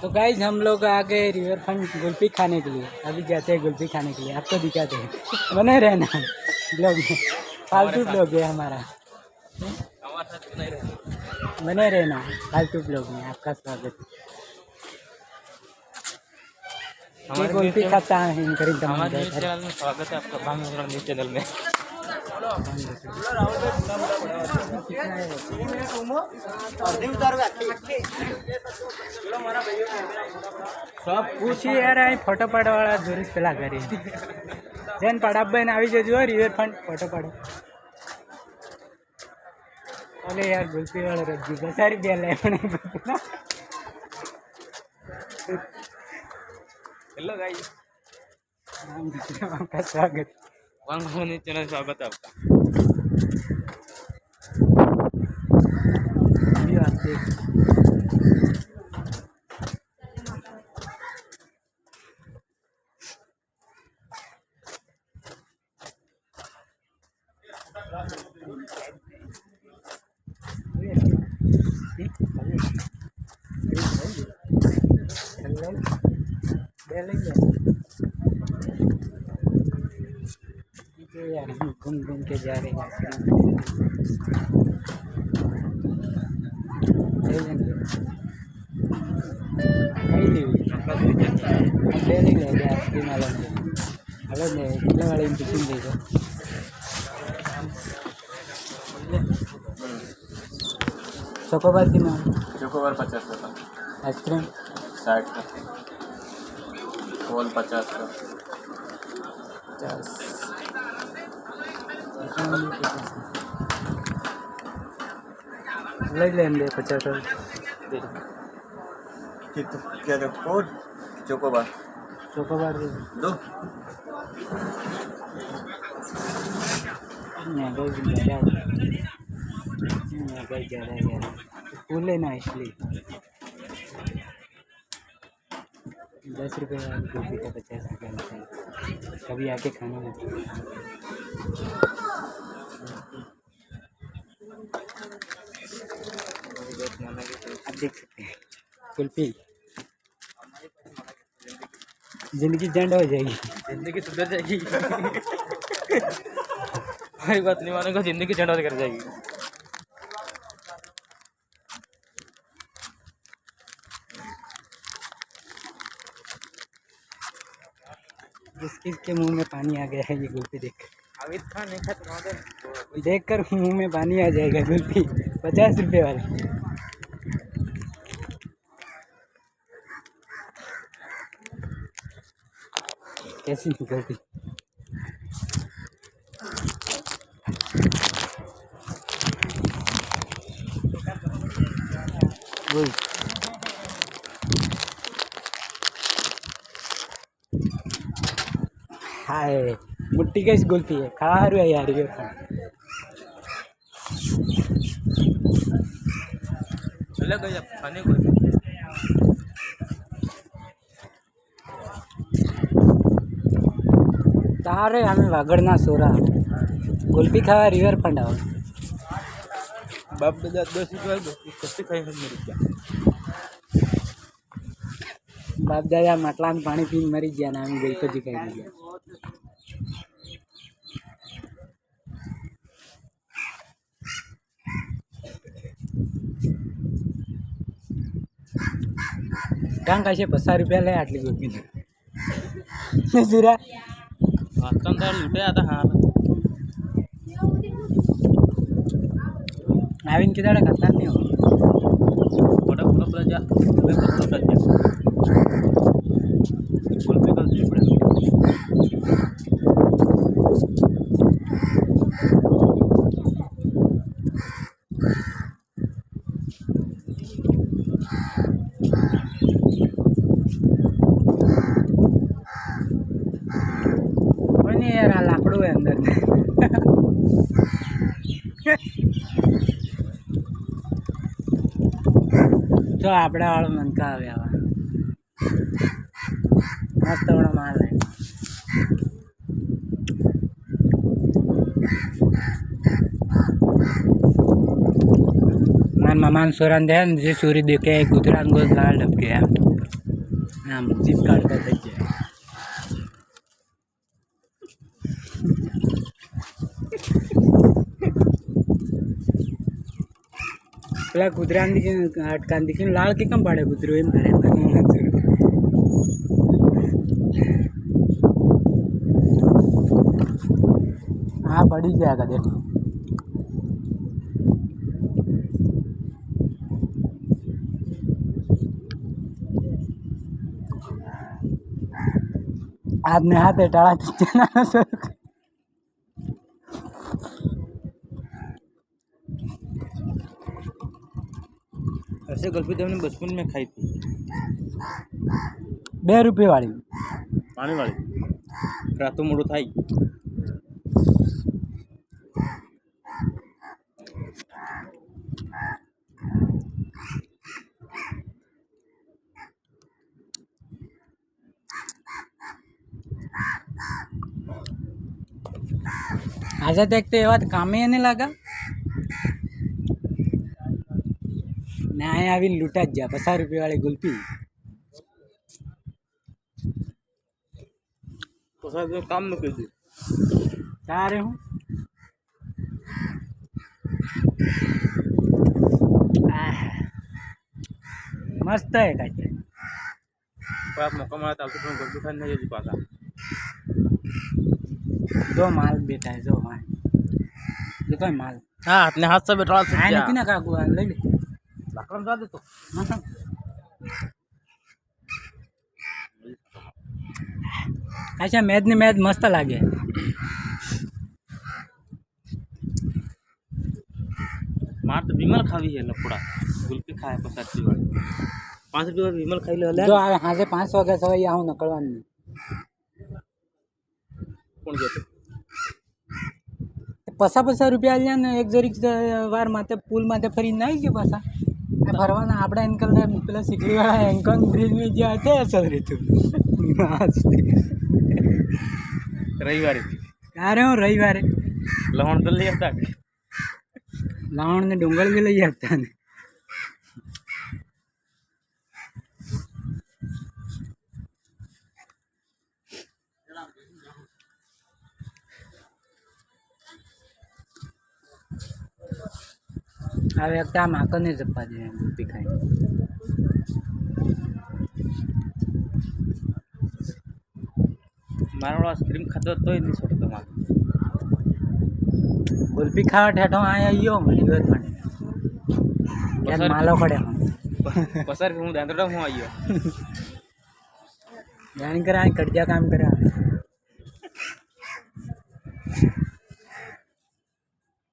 तो गाइज हम लोग आ गए रिवर फ्रंट कुल्फी खाने के लिए। अभी जाते हैं कुल्फी खाने के लिए, आपको दिखाते हैं। बने रहना ब्लॉग में, फालतू ब्लॉग है हमारा, बने रहना फालतू ब्लॉग में। आपका स्वागत है। कुल्फी खाता है हमारे चैनल में स्वागत है आपका। भांग न्यूज़ चैनल में सब पूछी यार, फोटो पाड़वाड़ा जोरीस पेला करे जेन पड़ाबन આવી જજો રિવરફ્રન્ટ फोटो पाड़ो। अरे यार गुल्फी वाला रज्जू बसारी बेल है। हेलो गाइस, आपका स्वागत। भांग न्यूज़ चैनल स्वागत है आपका। अभी आप देख यार हम घूम घूम के जा रहे हैं। डेली ले गया आइसक्रीम वाला ने हेलो ने कितने वाले इंतजाम देगा। चोकोबार की ना चोकोबार 50 का, आइसक्रीम 60 का, कोल 50 का, 50 ले लेंगे 50 क्या दो कोड चोकोबार चोकोबार दो। महंगाई ज़्यादा है यार, फूल लेना इसलिए 10 रुपये गोभी का 50 रुपये लेते हैं। कभी आके खाना मत। आप देख सकते हैं कुल्फी, जिंदगी झंड हो जाएगी, जिंदगी सुधर जाएगी। कोई बात नहीं मानेगा, जिंदगी झंड कर जाएगी। जिस किसके मुंह में पानी आ गया है ये कुल्फी देख, आमिर खान नहीं खाता देख कर मुंह में पानी आ जाएगा। कुल्फी 50 रुपये वाला। कैसी निकलती वही हाय मुट्ठी कैसी गुल्फी है, खा रहा है यार ये चले गए अब खाने को। तारे हमें वागड़ना सोरा गुल्फी खावा रिवरफ्रंट आओ। बाप दादा 10 रुपये कस्ती खाई हम मेरी क्या। बाप दादा માટલા में पानी पीने मरी गया ना, हम गई को जी खाई दिया। કાં કશે 50 રૂપિયા લે આટલી ગુલ્ફી જુરા वास्तव लुटे आता हाँ आविन किधर खाता नहीं हो बड़ा पूरा पूरा जा कुल्फी का पड़ा। नहीं यार लाकड़ू है अंदर तो आपड़ा वाला मन का आवे आवा मस्त बड़ा माल है। मन ममान सोरन दे सूर्य देखे गुजरात गोद लाल डब गया। આમ જીપ કાઢતા થઈ જાય. પેલા કૂતરાને દીકરી અટકાને દીકરી લાળ કે કેમ પાડે કૂતરું એમ કરે. હા પડી ગયા કદે. હાથને હાથે ટાળા ऐसे कुल्फी तो हमने बचपन में खाई थी. 2 રૂપિયા વાળી. पानी वाली रातों मोड़ो थाई. આજે देखते એ વાત કામે એને લાગા ને અહીંયા આવીને લૂંટા જ ગયા. 50 રૂપિયા વાળી ગુલ્ફી. तो सर काम में कर दी. તારે હું મસ્ત હે કાંઈ. पर आप मौका मारा था तो कुल्फी खाने नहीं जा पाता. જો માલ બેટા જો હા જો કોઈ માલ हाँ अपने हाथ से बैठा આ નથી ને કાકુ આ લઈ લે. लाकड़ा डाल दे तो. અચ્છા મેદ ને મેદ મસ્ત લાગે. मार तो विमल खावी है लपड़ा. गुल्फी खाए 50 वाली. 5 रुपये विमल खाई ले. જો આ હાજે 5 વાગ્યા સવાય આવું નકળવાનું નહીં. कौन कहते 50 રૂપિયા આલ્યા ને એક જરીક વાર માથે પુલ માથે ફરીને આવી ગયો પાછા. આ ફરવાના આપણા અંકલ ને પેલા સિકલીવાળા એન્કોંગ બ્રિજમાં જ્યાં હતા અસલ રીતું रविवारी ક્યારે હું રવિવારે लवण तो ले आता. લાવણ ને ડુંગળ બી લઈ આપતા ને. હવે એક આ માકર ને જપવા દે ગુલ્ફી ખાઈ. मारो आइसक्रीम खाते तो नहीं छोड़ता मार. ગુલ્ફી ખાવા ઠેઠો અહીંયા આવ્યો રિવરફ્રન્ટ ત્યાં માલો પડે. 50 रुपये हूँ दांतड़ा हूँ आइयो. જાણી કરે આ કડિયા કામ કરે.